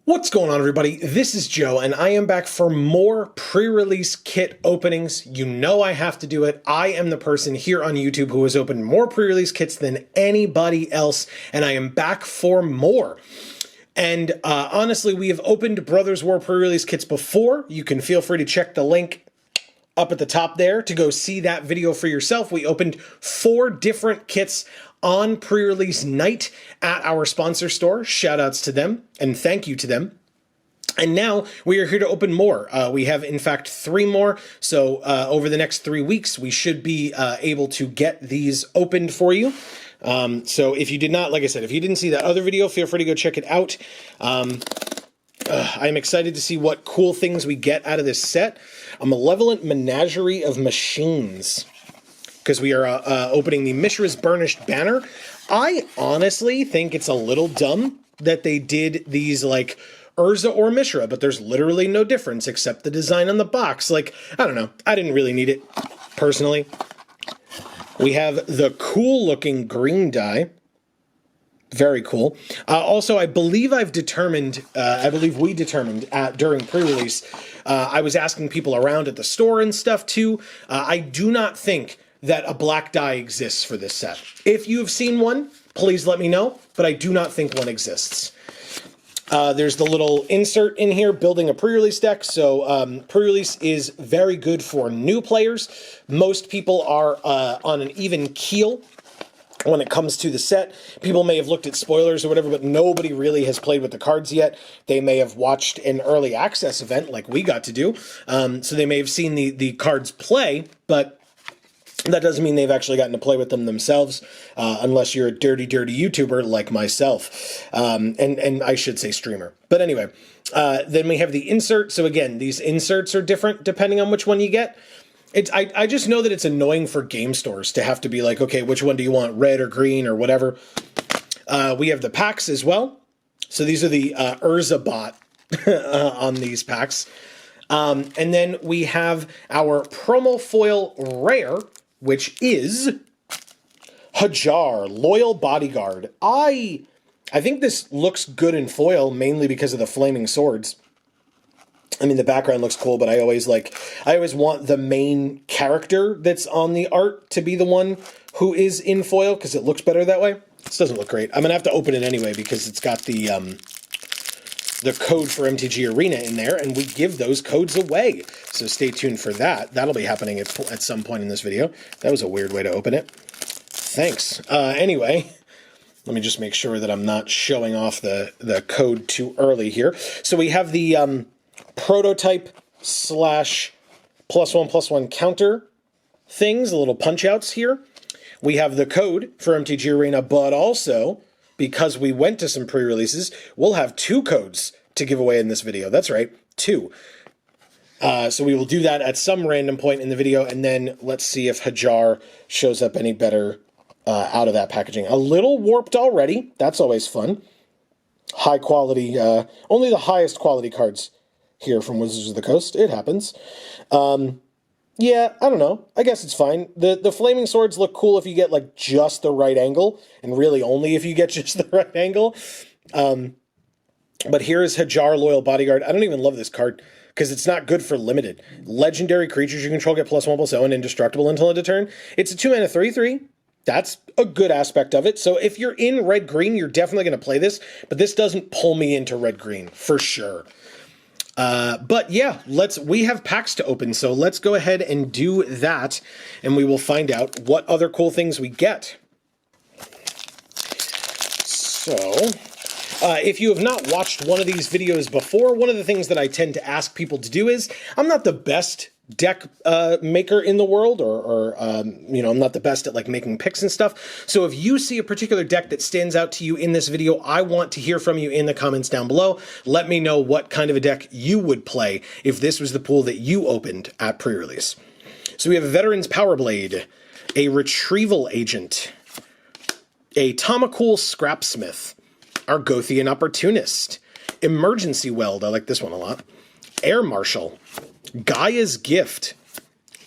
What's going on, everybody? This is Joe, and I am back for more pre-release kit openings. You know I have to do it. I am the person here on YouTube who has opened more pre-release kits than anybody else, and I am back for more. And honestly, we have opened Brothers War pre-release kits before. You can feel free to check the link up at the top there to go see that video for yourself. We opened 4 different kits on pre-release night at our sponsor store. Shout outs to them and thank you to them. And now we are here to open more. We have, in fact, 3 more. So over the next 3 weeks, we should be able to get these opened for you. So if you did not, like I said, if you didn't see that other video, feel free to go check it out. I'm excited to see what cool things we get out of this set. A malevolent menagerie of machines, because we are opening the Mishra's Burnished Banner. I honestly think it's a little dumb that they did these like Urza or Mishra, but there's literally no difference except the design on the box. Like, I don't know. I didn't really need it, personally. We have the cool looking green die. Very cool. Also, I believe we determined during pre-release, I was asking people around at the store and stuff too. I do not think that a black die exists for this set. If you have seen one, please let me know, but I do not think one exists. There's the little insert in here, building a pre-release deck. So pre-release is very good for new players. Most people are on an even keel when it comes to the set. People may have looked at spoilers or whatever, but nobody really has played with the cards yet. They may have watched an early access event like we got to do. So they may have seen the cards play, but that doesn't mean they've actually gotten to play with them themselves, unless you're a dirty YouTuber like myself, and I should say streamer. But anyway, then we have the insert. So again, these inserts are different depending on which one you get. I just know that it's annoying for game stores to have to be like, okay, which one do you want, red or green or whatever. We have the packs as well. So these are the Urza bot on these packs. And then we have our promo foil rare, which is Hajar, Loyal Bodyguard. I think this looks good in foil, mainly because of the flaming swords. I mean, the background looks cool, but I always want the main character that's on the art to be the one who is in foil, because it looks better that way. This doesn't look great. I'm going to have to open it anyway, because it's got the code for MTG Arena in there, and we give those codes away. So stay tuned for that. That'll be happening at some point in this video. That was a weird way to open it. Thanks. Anyway, let me just make sure that I'm not showing off the code too early here. So we have the prototype / +1/+1 counter things, the little punch outs here. We have the code for MTG Arena, but also, because we went to some pre-releases, we'll have 2 codes to give away in this video. That's right, 2. So we will do that at some random point in the video, and then let's see if Hajar shows up any better out of that packaging. A little warped already. That's always fun. High quality, only the highest quality cards here from Wizards of the Coast. It happens. Yeah, I don't know. I guess it's fine. The flaming swords look cool if you get like just the right angle, and really only if you get just the right angle. But here is Hajar, Loyal Bodyguard. I don't even love this card because it's not good for limited. Legendary creatures you control get +1/+0 and indestructible until end of turn. It's a 2-mana 3/3. That's a good aspect of it. So if you're in red-green, you're definitely going to play this, but this doesn't pull me into red-green for sure. But yeah, we have packs to open, so let's go ahead and do that, and we will find out what other cool things we get. So, if you have not watched one of these videos before, one of the things that I tend to ask people to do is, I'm not the best deck maker in the world, or you know, I'm not the best at like making picks and stuff. So if you see a particular deck that stands out to you in this video, I want to hear from you in the comments down below. Let me know what kind of a deck you would play if this was the pool that you opened at pre-release. So we have a Veteran's Power Blade, a Retrieval Agent, a Tomacool Scrapsmith, Argothian Opportunist, Emergency Weld, I like this one a lot, Air Marshal, Gaia's Gift,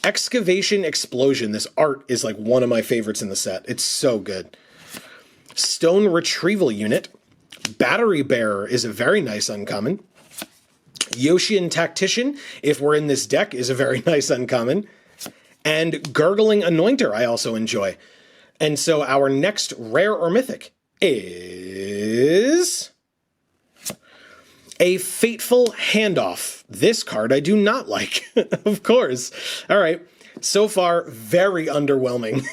Excavation Explosion. This art is like one of my favorites in the set. It's so good. Stone Retrieval Unit, Battery Bearer is a very nice uncommon. Yoshian Tactician, if we're in this deck, is a very nice uncommon. And Gurgling Anointer I also enjoy. And so our next rare or mythic is a Fateful Handoff. This card I do not like, of course. All right, so far, very underwhelming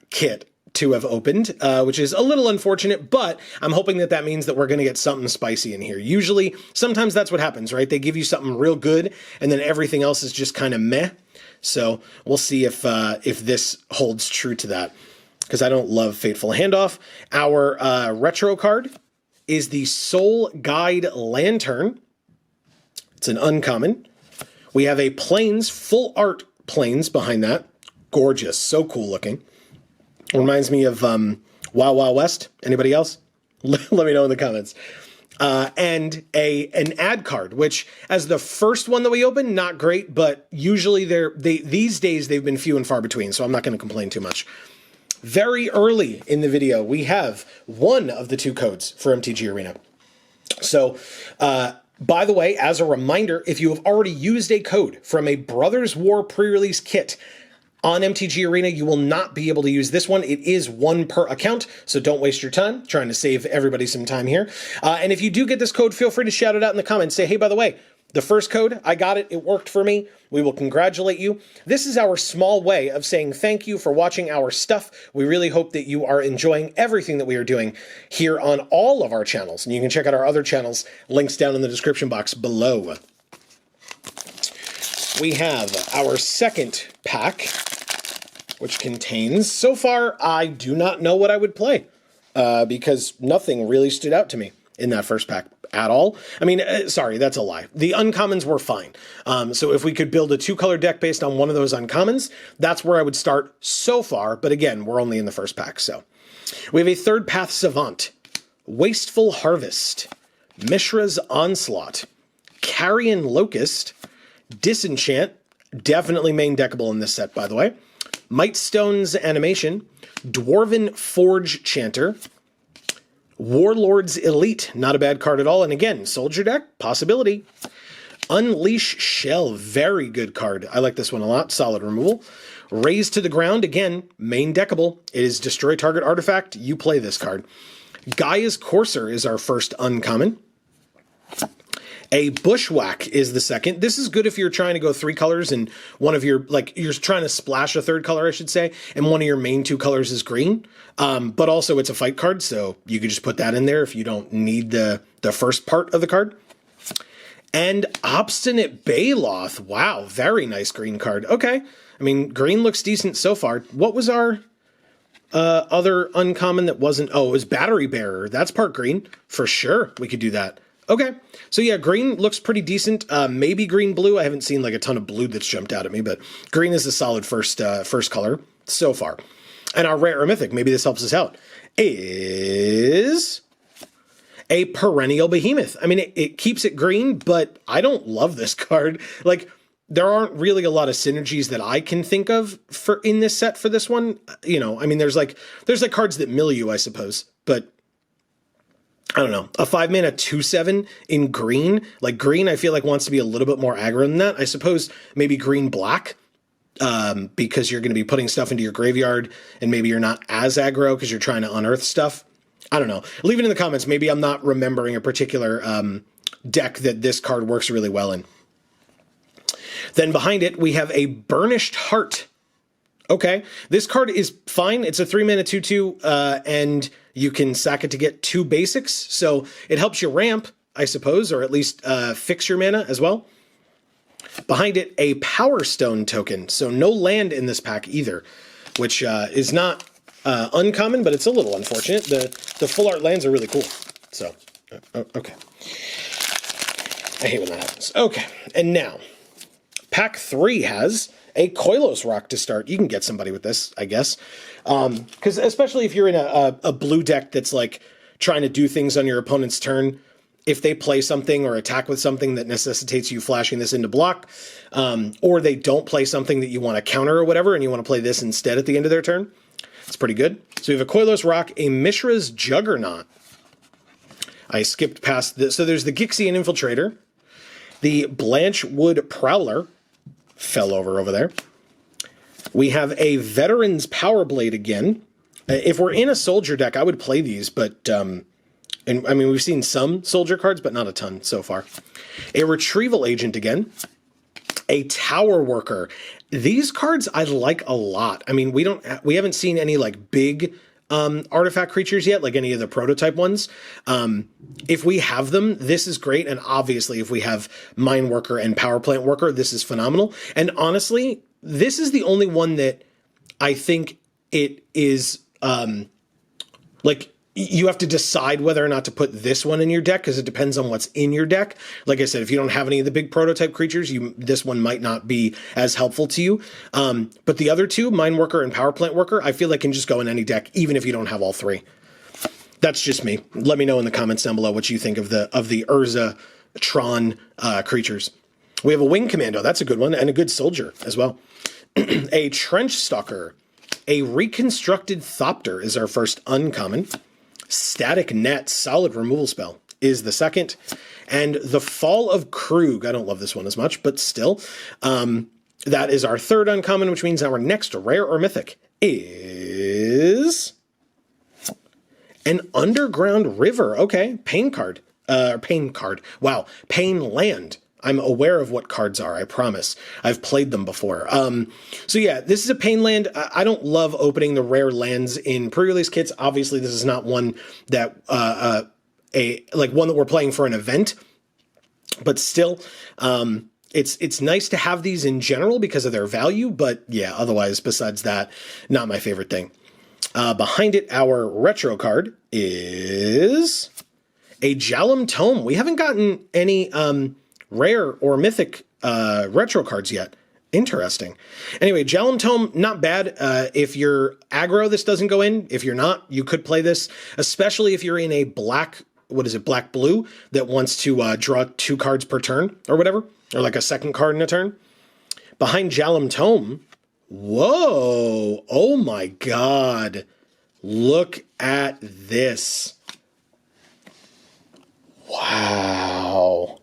kit to have opened, which is a little unfortunate, but I'm hoping that that means that we're going to get something spicy in here. Usually, sometimes that's what happens, right? They give you something real good, and then everything else is just kind of meh. So we'll see if this holds true to that, because I don't love Fateful Handoff. Our retro card is the Soul Guide Lantern. It's an uncommon. We have a Plains, full art Plains behind that. Gorgeous, so cool looking. Reminds me of Wild Wild West. Anybody else? Let me know in the comments. And an ad card, which as the first one that we opened, not great, but usually these days they've been few and far between, so I'm not going to complain too much. Very early in the video, we have one of the two codes for MTG Arena. So, by the way, as a reminder, if you have already used a code from a Brothers War pre-release kit on MTG Arena, you will not be able to use this one. It is one per account, so don't waste your time trying to save everybody some time here. And if you do get this code, feel free to shout it out in the comments. Say, hey, by the way, the first code, I got it. It worked for me. We will congratulate you. This is our small way of saying thank you for watching our stuff. We really hope that you are enjoying everything that we are doing here on all of our channels. And you can check out our other channels, links down in the description box below. We have our second pack, which contains, so far, I do not know what I would play, because nothing really stood out to me in that first pack at all. I mean, sorry, that's a lie. The uncommons were fine. So if we could build a two-color deck based on one of those uncommons, that's where I would start so far. But again, we're only in the first pack. So we have a Third Path Savant, Wasteful Harvest, Mishra's Onslaught, Carrion Locust, Disenchant, definitely main deckable in this set, by the way, Mightstone's Animation, Dwarven Forge Chanter, Warlord's Elite, not a bad card at all. And again, Soldier deck, possibility. Unleash Shell, very good card. I like this one a lot. Solid removal. Raise to the Ground, again, main deckable. It is destroy target artifact. You play this card. Gaia's Courser is our first uncommon. A Bushwhack is the second. This is good if you're trying to go three colors and one of your, like, you're trying to splash a third color, I should say, and one of your main two colors is green. But also it's a fight card, so you could just put that in there if you don't need the first part of the card. And Obstinate Baloth. Wow, very nice green card. Okay. I mean, green looks decent so far. What was our other uncommon that wasn't? Oh, it was Battery Bearer. That's part green. For sure, we could do that. Okay, so yeah, green looks pretty decent. Maybe green-blue. I haven't seen like a ton of blue that's jumped out at me, but green is a solid first color so far. And our rare or mythic, maybe this helps us out, is a Perennial Behemoth. I mean, it keeps it green, but I don't love this card. Like, there aren't really a lot of synergies that I can think of for in this set for this one. You know, I mean, there's like cards that mill you, I suppose, but I don't know, a 5-mana 2/7 in green. Like, green, I feel like wants to be a little bit more aggro than that. I suppose maybe green-black, because you're going to be putting stuff into your graveyard, and maybe you're not as aggro because you're trying to unearth stuff. I don't know. Leave it in the comments. Maybe I'm not remembering a particular deck that this card works really well in. Then behind it, we have a Burnished Heart. Okay, this card is fine. It's a 3-mana 2/2, and you can sack it to get 2 basics. So it helps you ramp, I suppose, or at least fix your mana as well. Behind it, a Power Stone token. So no land in this pack either, which is not uncommon, but it's a little unfortunate. The full art lands are really cool. So, okay. I hate when that happens. Okay, and now, pack 3 has a Koilos Rock to start. You can get somebody with this, I guess. Because especially if you're in a blue deck that's like trying to do things on your opponent's turn, if they play something or attack with something that necessitates you flashing this into block, or they don't play something that you want to counter or whatever, and you want to play this instead at the end of their turn, it's pretty good. So we have a Koilos Rock, a Mishra's Juggernaut. I skipped past this. So there's the Gixian Infiltrator. The Blanchwood Prowler fell over there. We have a Veteran's Power Blade again. If we're in a soldier deck, I would play these, but and I mean, we've seen some soldier cards, but not a ton so far. A Retrieval Agent again. A Tower Worker. These cards I like a lot. I mean, we haven't seen any like big artifact creatures yet, like any of the prototype ones. If we have them, this is great. And obviously, if we have Mine Worker and Power Plant Worker, this is phenomenal. And honestly, this is the only one that I think it is like you have to decide whether or not to put this one in your deck because it depends on what's in your deck. Like I said, if you don't have any of the big prototype creatures, this one might not be as helpful to you. But the other two, Mine Worker and Power Plant Worker, I feel like can just go in any deck, even if you don't have all three. That's just me. Let me know in the comments down below what you think of the Urza Tron creatures. We have a Wing Commando. That's a good one, and a good soldier as well. A Trench Stalker. A Reconstructed Thopter is our first uncommon. Static Net, solid removal spell, is the second. And the Fall of Krug, I don't love this one as much, but still. That is our third uncommon, which means our next rare or mythic is an Underground River. Okay, Pain card. Pain card. Wow, Pain Land. I'm aware of what cards are, I promise. I've played them before. So yeah, this is a Pain Land. I don't love opening the rare lands in pre-release kits. Obviously, this is not one that one that we're playing for an event. But still, it's nice to have these in general because of their value. But yeah, otherwise, besides that, not my favorite thing. Behind it, our retro card is a Jalum Tome. We haven't gotten any rare or mythic retro cards yet. Interesting. Anyway, Jalum Tome, not bad. If you're aggro, this doesn't go in. If you're not, you could play this, especially if you're in a black, black-blue that wants to draw 2 cards per turn or whatever, or like a second card in a turn. Behind Jalum Tome, whoa, oh my god, look at this. Wow.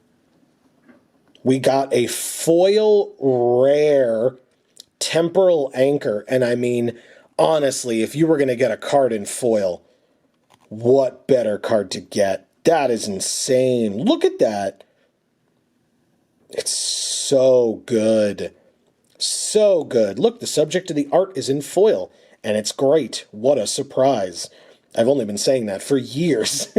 We got a foil rare Temporal Anchor. And I mean, honestly, if you were going to get a card in foil, what better card to get? That is insane. Look at that. It's so good. So good. Look, the subject of the art is in foil, and it's great. What a surprise. I've only been saying that for years.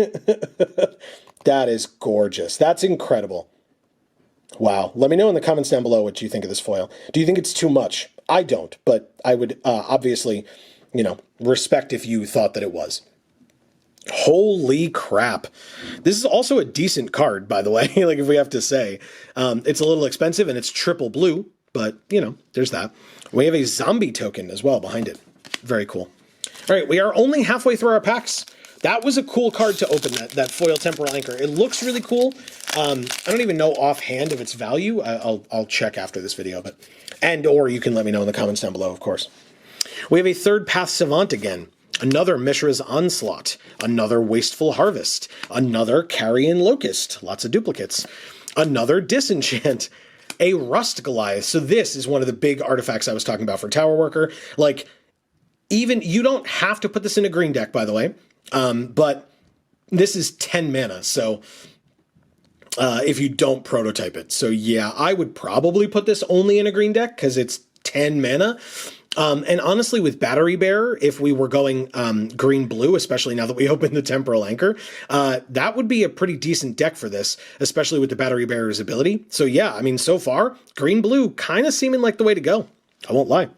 That is gorgeous. That's incredible. Wow. Let me know in the comments down below what you think of this foil. Do you think it's too much? I don't, but I would obviously, respect if you thought that it was. Holy crap. This is also a decent card, by the way, like if we have to say. It's a little expensive and it's triple blue, but, there's that. We have a zombie token as well behind it. Very cool. All right, we are only halfway through our packs. That was a cool card to open, that foil Temporal Anchor. It looks really cool. I don't even know offhand of its value. I'll check after this video, or you can let me know in the comments down below, of course. We have a Third Path Savant again. Another Mishra's Onslaught. Another Wasteful Harvest. Another Carrion Locust. Lots of duplicates. Another Disenchant. A Rust Goliath. So this is one of the big artifacts I was talking about for Tower Worker. Like, even, you don't have to put this in a green deck, by the way. But this is 10 mana, so if you don't prototype it. So yeah, I would probably put this only in a green deck because it's 10 mana. And honestly, with Battery Bearer, if we were going green-blue, especially now that we opened the Temporal Anchor, that would be a pretty decent deck for this, especially with the Battery Bearer's ability. So yeah, I mean, so far, green-blue kind of seeming like the way to go. I won't lie.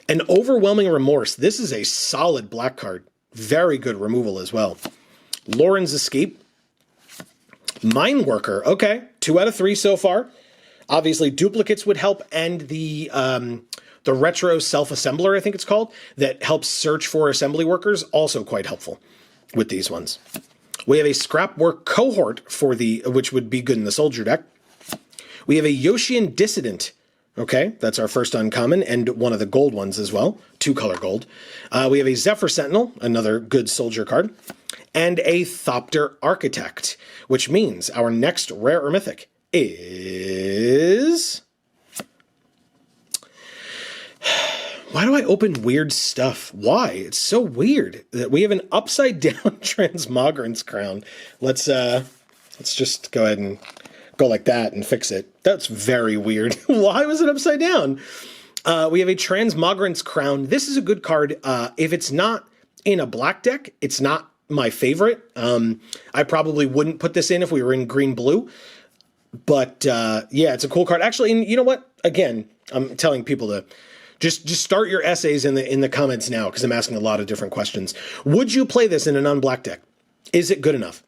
An Overwhelming Remorse. This is a solid black card. Very good removal as well. Lauren's Escape. Mine Worker. Okay, 2 out of 3 so far. Obviously, duplicates would help, and the retro self-assembler, I think it's called, that helps search for assembly workers, also quite helpful with these ones. We have a Scrapwork Cohort which would be good in the soldier deck. We have a Yoshian Dissident. Okay, that's our first uncommon, and one of the gold ones as well, 2-color gold. We have a Zephyr Sentinel, another good soldier card. and a Thopter Architect, which means our next rare or mythic is... Why do I open weird stuff? Why? It's so weird that we have an upside down Transmogran's Crown. Let's just go ahead and go like that and fix it. That's very weird. Why was it upside down? We have a Transmogran's Crown. This is a good card. If it's not in a black deck, it's not my favorite. I probably wouldn't put this in if we were in green-blue. But yeah, it's a cool card. Actually, and you know what? Again, I'm telling people to just start your essays in the comments now, because I'm asking a lot of different questions. Would you play this in a non-black deck? Is it good enough?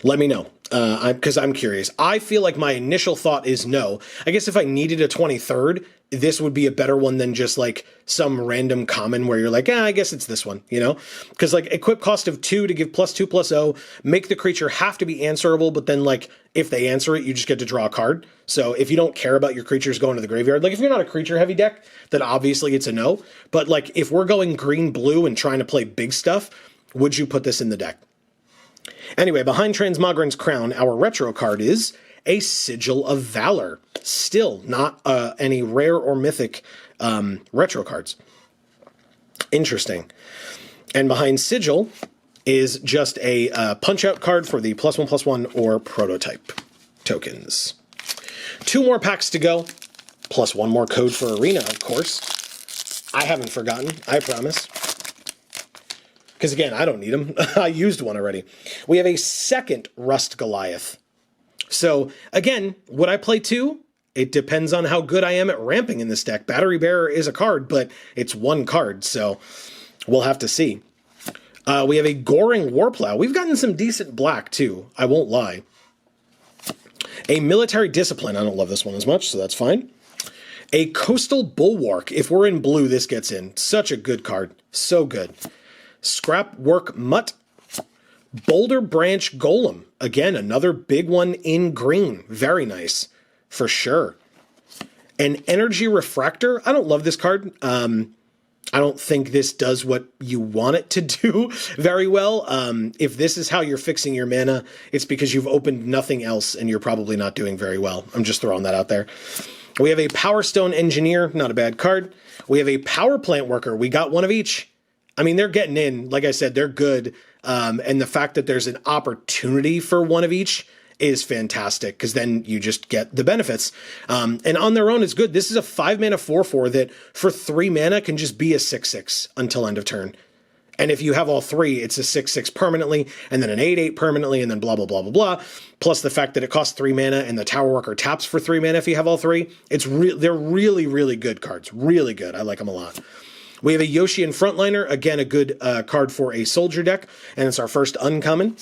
Let me know, because I'm curious. I feel like my initial thought is no. I guess if I needed a 23rd, this would be a better one than just like some random common where you're like, I guess it's this one, you know? Because like equip cost of 2 to give +2/+0, make the creature have to be answerable, but then like if they answer it, you just get to draw a card. So if you don't care about your creatures going to the graveyard, like if you're not a creature heavy deck, then obviously it's a no. But like if we're going green-blue and trying to play big stuff, would you put this in the deck? Anyway, behind Transmogran's Crown, our retro card is a Sigil of Valor. Still not any rare or mythic retro cards. Interesting. And behind Sigil is just a punch-out card for the +1/+1 or prototype tokens. 2 more packs to go, plus 1 more code for Arena, of course. I haven't forgotten, I promise. Because again, I don't need them. I used one already. We have a second Rust Goliath. So again, would I play 2? It depends on how good I am at ramping in this deck. Battery Bearer is a card, but it's 1 card, so we'll have to see. We have a Goring Warplow. We've gotten some decent black too, I won't lie. A Military Discipline. I don't love this one as much, so that's fine. A Coastal Bulwark. If we're in blue, this gets in. Such a good card. So good. Scrapwork Mutt. Boulder Branch Golem. Again, another big one in green. Very nice. For sure. An Energy Refractor. I don't love this card. I don't think this does what you want it to do very well. If this is how you're fixing your mana, it's because you've opened nothing else and you're probably not doing very well. I'm just throwing that out there. We have a Power Stone Engineer. Not a bad card. We have a Power Plant Worker. We got 1 of each. I mean, they're getting in. Like I said, they're good. And the fact that there's an opportunity for 1 of each is fantastic, because then you just get the benefits. And on their own is good. This is a 5-mana 4/4 that for 3 mana can just be a 6/6 until end of turn. And if you have all 3, it's a 6/6 permanently, and then an 8/8 permanently, and then blah, blah, blah, blah, blah. Plus the fact that it costs 3 mana and the Tower Worker taps for 3 mana if you have all 3. They're really, really good cards. Really good. I like them a lot. We have a Yoshian Frontliner. Again, a good card for a soldier deck, and it's our first uncommon.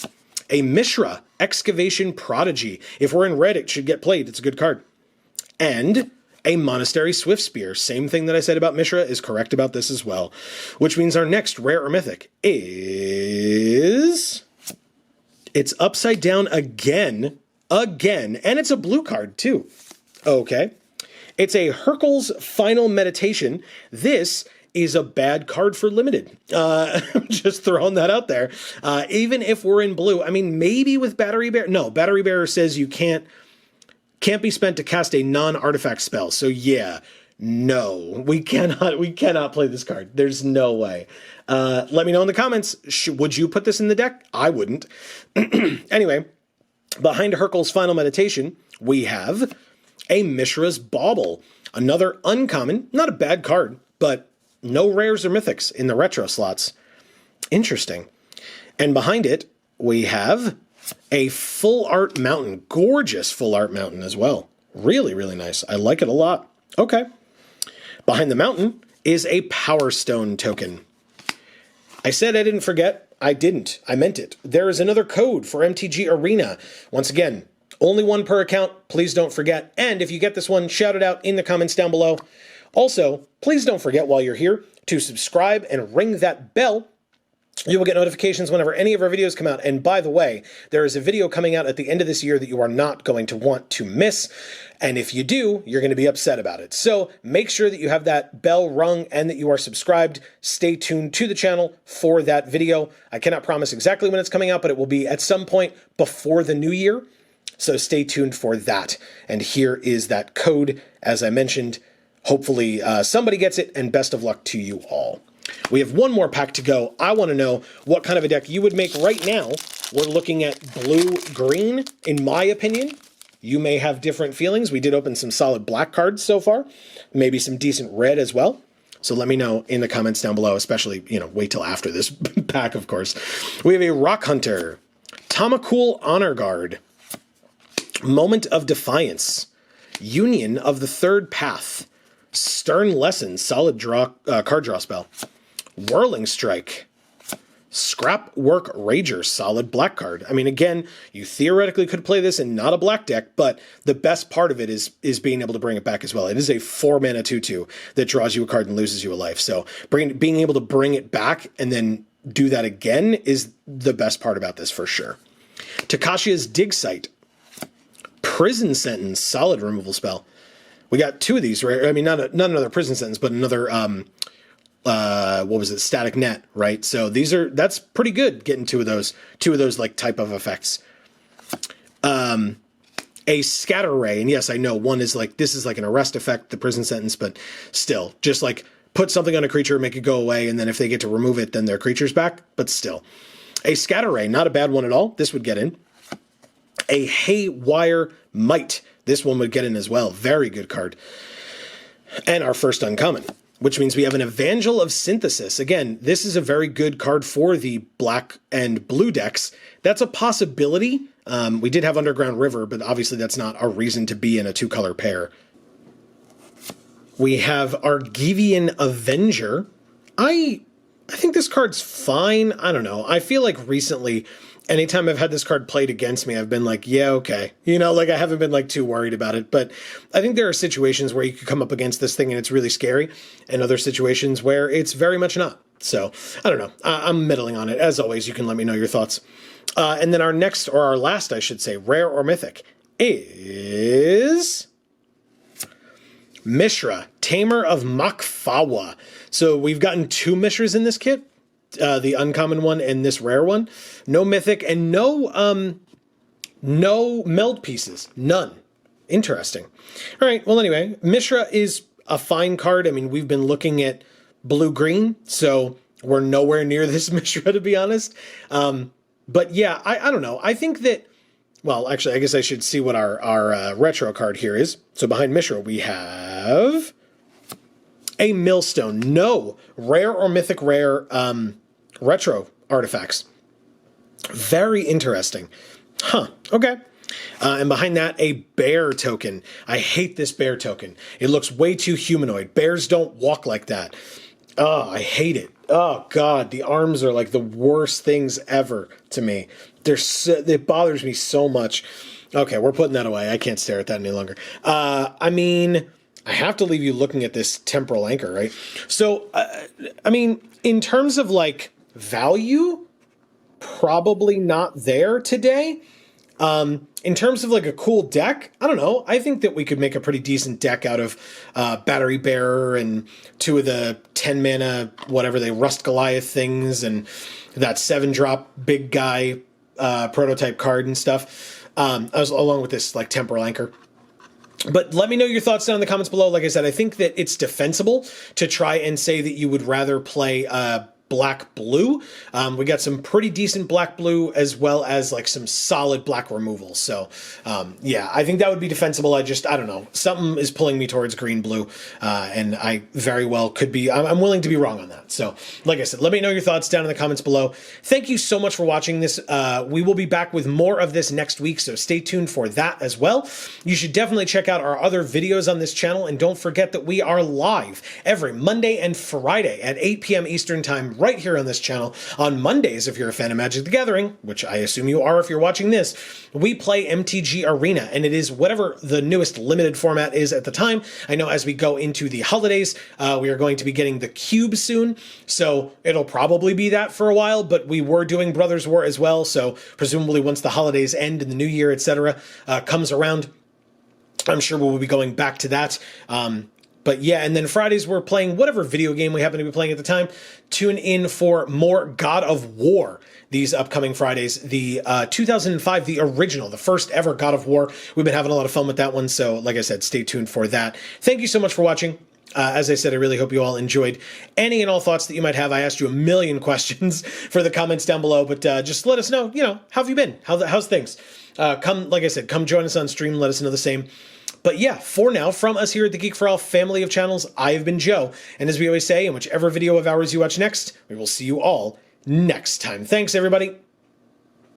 A Mishra Excavation Prodigy. If we're in red, it should get played. It's a good card. And a Monastery Swiftspear. Same thing that I said about Mishra is correct about this as well. Which means our next rare or mythic is... It's upside down again. Again. And it's a blue card, too. Okay. It's a Hercule's Final Meditation. This is a bad card for limited. I'm just throwing that out there. Even if we're in blue, I mean, maybe with Battery Bearer. No, Battery Bearer says you can't be spent to cast a non-artifact spell. So yeah, no, we cannot play this card. There's no way. Let me know in the comments. Would you put this in the deck? I wouldn't. Anyway, behind Hercule's Final Meditation, we have a Mishra's Bauble. Another uncommon, not a bad card, but no rares or mythics in the retro slots. Interesting. And behind it, we have a Full Art Mountain. Gorgeous Full Art Mountain as well. Really, really nice. I like it a lot. Okay. Behind the mountain is a Power Stone token. I said I didn't forget. I didn't. I meant it. There is another code for MTG Arena. Once again, only 1 per account. Please don't forget. And if you get this one, shout it out in the comments down below. Also, please don't forget while you're here to subscribe and ring that bell You will get notifications whenever any of our videos come out. And by the way, there is a video coming out at the end of this year that you are not going to want to miss. And if you do, you're going to be upset about it. So make sure that you have that bell rung and that you are subscribed. Stay tuned to the channel for that video. I cannot promise exactly when it's coming out, but it will be at some point before the new year. So stay tuned for that. And here is that code, as I mentioned. Hopefully somebody gets it, and best of luck to you all. We have one more pack to go. I want to know what kind of a deck you would make right now. We're looking at blue-green, in my opinion. You may have different feelings. We did open some solid black cards so far. Maybe some decent red as well. So let me know in the comments down below, especially, wait till after this pack, of course. We have a Rock Hunter, Tamakul Honor Guard, Moment of Defiance, Union of the Third Path, Stern Lesson, solid card draw spell, Whirling Strike, Scrap Work Rager, solid black card. I mean, again, you theoretically could play this in not a black deck, but the best part of it is being able to bring it back as well. It is a 4-mana 2/2 that draws you a card and loses you a life. So being able to bring it back and then do that again is the best part about this for sure. Takashi's Dig Site, Prison Sentence, solid removal spell. We got 2 of these, right? I mean, not another Prison Sentence, but another, what was it? Static Net, right? So that's pretty good getting 2 of those like type of effects. A Scatter Ray, and yes, I know one is like, this is like an arrest effect, the Prison Sentence, but still, just like put something on a creature, make it go away, and then if they get to remove it, then their creature's back, but still. A Scatter Ray, not a bad one at all. This would get in. A Haywire Might. This one would get in as well. Very good card. And our first uncommon, which means we have an Evangel of Synthesis. Again, this is a very good card for the black and blue decks. That's a possibility. We did have Underground River, but obviously that's not a reason to be in a 2-color pair. We have Argivian Avenger. I think this card's fine. I don't know. I feel like recently, anytime I've had this card played against me, I've been like, yeah, okay. Like I haven't been like too worried about it. But I think there are situations where you could come up against this thing and it's really scary, and other situations where it's very much not. So I don't know. I'm middling on it. As always, you can let me know your thoughts. And then our next, or our last, I should say, rare or mythic, is Mishra, Tamer of Makfawa. So we've gotten 2 Mishras in this kit. The uncommon one and this rare one. No mythic and no meld pieces. None. Interesting. All right. Well, anyway, Mishra is a fine card. I mean, we've been looking at blue-green, so we're nowhere near this Mishra, to be honest. But yeah, I don't know. I think that, well, actually, I guess I should see what our retro card here is. So behind Mishra, we have a Millstone. No rare or mythic rare retro artifacts. Very interesting. Huh. Okay. And behind that, a bear token. I hate this bear token. It looks way too humanoid. Bears don't walk like that. Oh, I hate it. Oh, God. The arms are like the worst things ever to me. It bothers me so much. Okay, we're putting that away. I can't stare at that any longer. I mean, I have to leave you looking at this temporal anchor, right? So, I mean, in terms of like value, probably not there today. In terms of like a cool deck, I don't know. I think that we could make a pretty decent deck out of Battery Bearer and 2 of the 10 mana, whatever they Rust Goliath things, and that 7-drop big guy prototype card and stuff. Along with this like temporal anchor. But let me know your thoughts down in the comments below. Like I said, I think that it's defensible to try and say that you would rather play black-blue. We got some pretty decent black-blue as well as like some solid black removal. So yeah, I think that would be defensible. I don't know. Something is pulling me towards green-blue, and I very well could be. I'm willing to be wrong on that. So like I said, let me know your thoughts down in the comments below. Thank you so much for watching this. We will be back with more of this next week, so stay tuned for that as well. You should definitely check out our other videos on this channel, and don't forget that we are live every Monday and Friday at 8 p.m. Eastern Time right here on this channel. On Mondays, if you're a fan of Magic the Gathering, which I assume you are if you're watching this, we play MTG Arena, and it is whatever the newest limited format is at the time. I know as we go into the holidays, we are going to be getting the Cube soon, so it'll probably be that for a while, but we were doing Brothers War as well, so presumably once the holidays end and the new year, etc., comes around, I'm sure we'll be going back to that. But yeah, and then Fridays we're playing whatever video game we happen to be playing at the time. Tune in for more God of War these upcoming Fridays. The 2005, the original, the first ever God of War. We've been having a lot of fun with that one, so like I said, stay tuned for that. Thank you so much for watching. As I said, I really hope you all enjoyed any and all thoughts that you might have. I asked you a million questions for the comments down below, but just let us know, how have you been? How's things? Like I said, come join us on stream. Let us know the same. But yeah, for now, from us here at the Geek for All family of channels, I have been Joe. And as we always say, in whichever video of ours you watch next, we will see you all next time. Thanks, everybody.